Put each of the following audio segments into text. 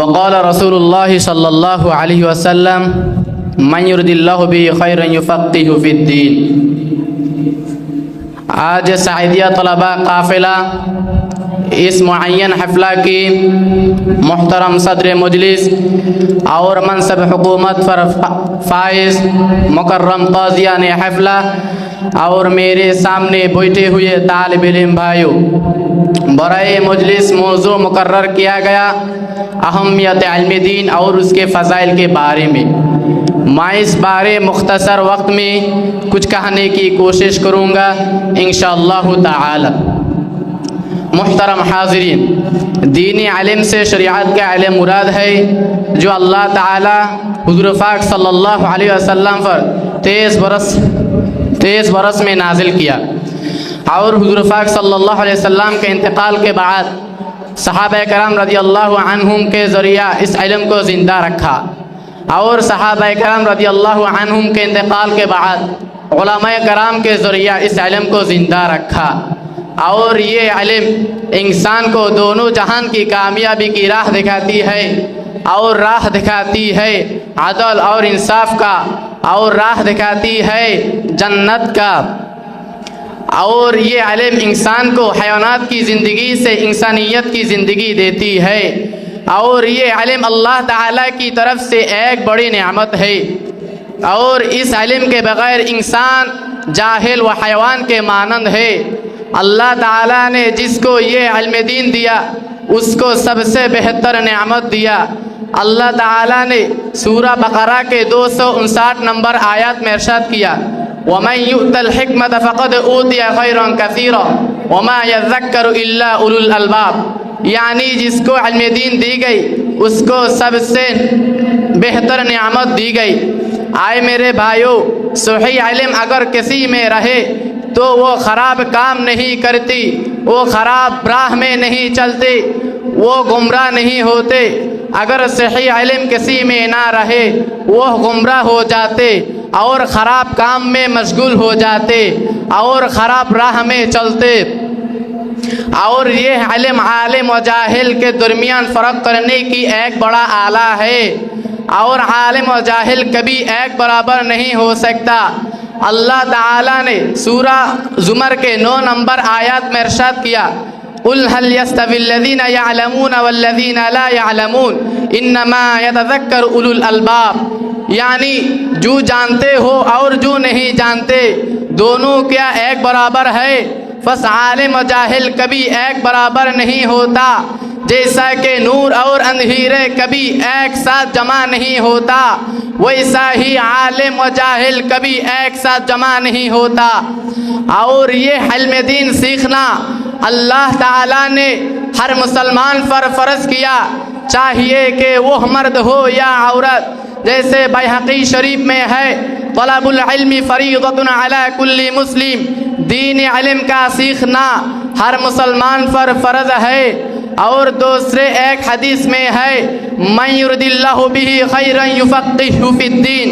وقال رسول الله صلی اللہ علیہ وسلم من یرد اللہ به خیرا یفقهه فی الدین۔ آج سعیدیہ طلبہ قافلہ اس معین حفلہ کی محترم صدر مجلس اور منصب حکومت پر فائز مکرم قاضیان حفلہ اور میرے سامنے بیٹھے ہوئے طالب علم بھائیوں، برائے مجلس موضوع مقرر کیا گیا اہمیت علم دین اور اس کے فضائل کے بارے میں۔ میں اس بارے مختصر وقت میں کچھ کہنے کی کوشش کروں گا انشاءاللہ تعالی۔ محترم حاضرین، دینی علم سے شریعت کا علم مراد ہے جو اللہ تعالی حضور پاک صلی اللہ علیہ وسلم پر 23 برس میں نازل کیا، اور حضور پاک صلی اللہ علیہ وسلم کے انتقال کے بعد صحابہ کرام رضی اللہ عنہم کے ذریعہ اس علم کو زندہ رکھا، اور صحابہ کرام رضی اللہ عنہم کے انتقال کے بعد علماء کرام کے ذریعہ اس علم کو زندہ رکھا، اور یہ علم انسان کو دونوں جہان کی کامیابی کی راہ دکھاتی ہے، اور راہ دکھاتی ہے عدل اور انصاف کا، اور راہ دکھاتی ہے جنت کا، اور یہ علم انسان کو حیوانات کی زندگی سے انسانیت کی زندگی دیتی ہے، اور یہ علم اللہ تعالیٰ کی طرف سے ایک بڑی نعمت ہے، اور اس علم کے بغیر انسان جاہل و حیوان کے مانند ہے۔ اللہ تعالیٰ نے جس کو یہ علم دین دیا اس کو سب سے بہتر نعمت دیا۔ اللہ تعالیٰ نے سورہ بقرہ کے 259 نمبر آیات میں ارشاد کیا وَمَن يُؤْتَ الْحِكْمَةَ فَقَدْ أُوتِيَ خَيْرًا كَثِيرًا وَمَا يَذَّكَّرُ إِلَّا أُولُو الْأَلْبَابِ، یعنی جس کو علم دین دی گئی اس کو سب سے بہتر نعمت دی گئی۔ آئے میرے بھائیوں، صحیح علم اگر کسی میں رہے تو وہ خراب کام نہیں کرتی، وہ خراب راہ میں نہیں چلتی، وہ گمراہ نہیں ہوتے۔ اگر صحیح علم کسی میں نہ رہے وہ گمراہ ہو جاتے اور خراب کام میں مشغول ہو جاتے اور خراب راہ میں چلتے۔ اور یہ علم عالم و جاہل کے درمیان فرق کرنے کی ایک بڑا آلہ ہے، اور عالم و جاہل کبھی ایک برابر نہیں ہو سکتا۔ اللہ تعالیٰ نے سورہ زمر کے 9 نمبر آیات میں ارشاد کیا قُلْ هَلْ يَسْتَوِي الَّذِينَ يَعْلَمُونَ وَالَّذِينَ لَا يَعْلَمُونَ إِنَّمَا يَتَذَكَّرُ أُولُو الْأَلْبَابِ، یعنی جو جانتے ہو اور جو نہیں جانتے دونوں کیا ایک برابر ہے؟ بس عالم و جاہل کبھی ایک برابر نہیں ہوتا، جیسا کہ نور اور اندھیرے کبھی ایک ساتھ جمع نہیں ہوتا، ویسا ہی عالم و جاہل کبھی ایک ساتھ جمع نہیں ہوتا۔ اور یہ علم دین سیکھنا اللہ تعالیٰ نے ہر مسلمان پر فرض کیا، چاہیے کہ وہ مرد ہو یا عورت، جیسے بیہقی شریف میں ہے طلب العلم فریضۃ علی کل مسلم، دین علم کا سیکھنا ہر مسلمان پر فرض ہے۔ اور دوسرے ایک حدیث میں ہے من یرد اللہ بہ خیرا یفقہہ فی الدین،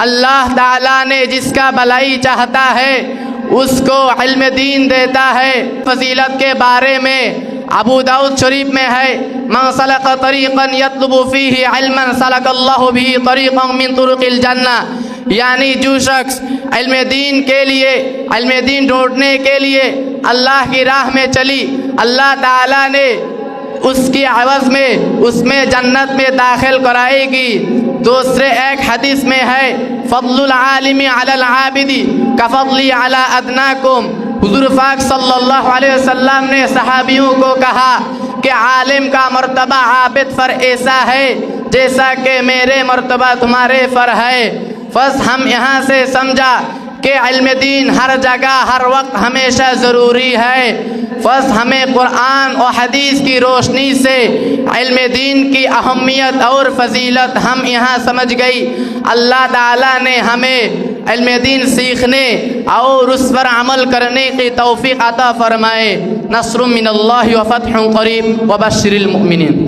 اللہ تعالیٰ نے جس کا بھلائی چاہتا ہے اس کو علم دین دیتا ہے۔ فضیلت کے بارے میں ابو داؤد شریف میں ہے من سلک طریقا یطلب فیہ علما سلک اللہ بہ طریقا من طرق الجنہ، یعنی جو شخص علم دین کے لیے، علم دین ڈھونڈنے کے لیے اللہ کی راہ میں چلی، اللہ تعالیٰ نے اس کی عوض میں اس میں جنت میں داخل کرائے گی۔ دوسرے ایک حدیث میں ہے فضل العالم علی العابد کفضلی علی ادناکم، حضور پاک صلی اللہ علیہ وسلم نے صحابیوں کو کہا کہ عالم کا مرتبہ عابد پر ایسا ہے جیسا کہ میرے مرتبہ تمہارے پر ہے۔ بس ہم یہاں سے سمجھا کہ علم دین ہر جگہ ہر وقت ہمیشہ ضروری ہے۔ بس ہمیں قرآن و حدیث کی روشنی سے علم دین کی اہمیت اور فضیلت ہم یہاں سمجھ گئی۔ اللہ تعالیٰ نے ہمیں علم دین سیکھنے اور اس پر عمل کرنے کی توفیق عطا فرمائے۔ نصر من اللہ و فتح قریب وبشر المؤمنین۔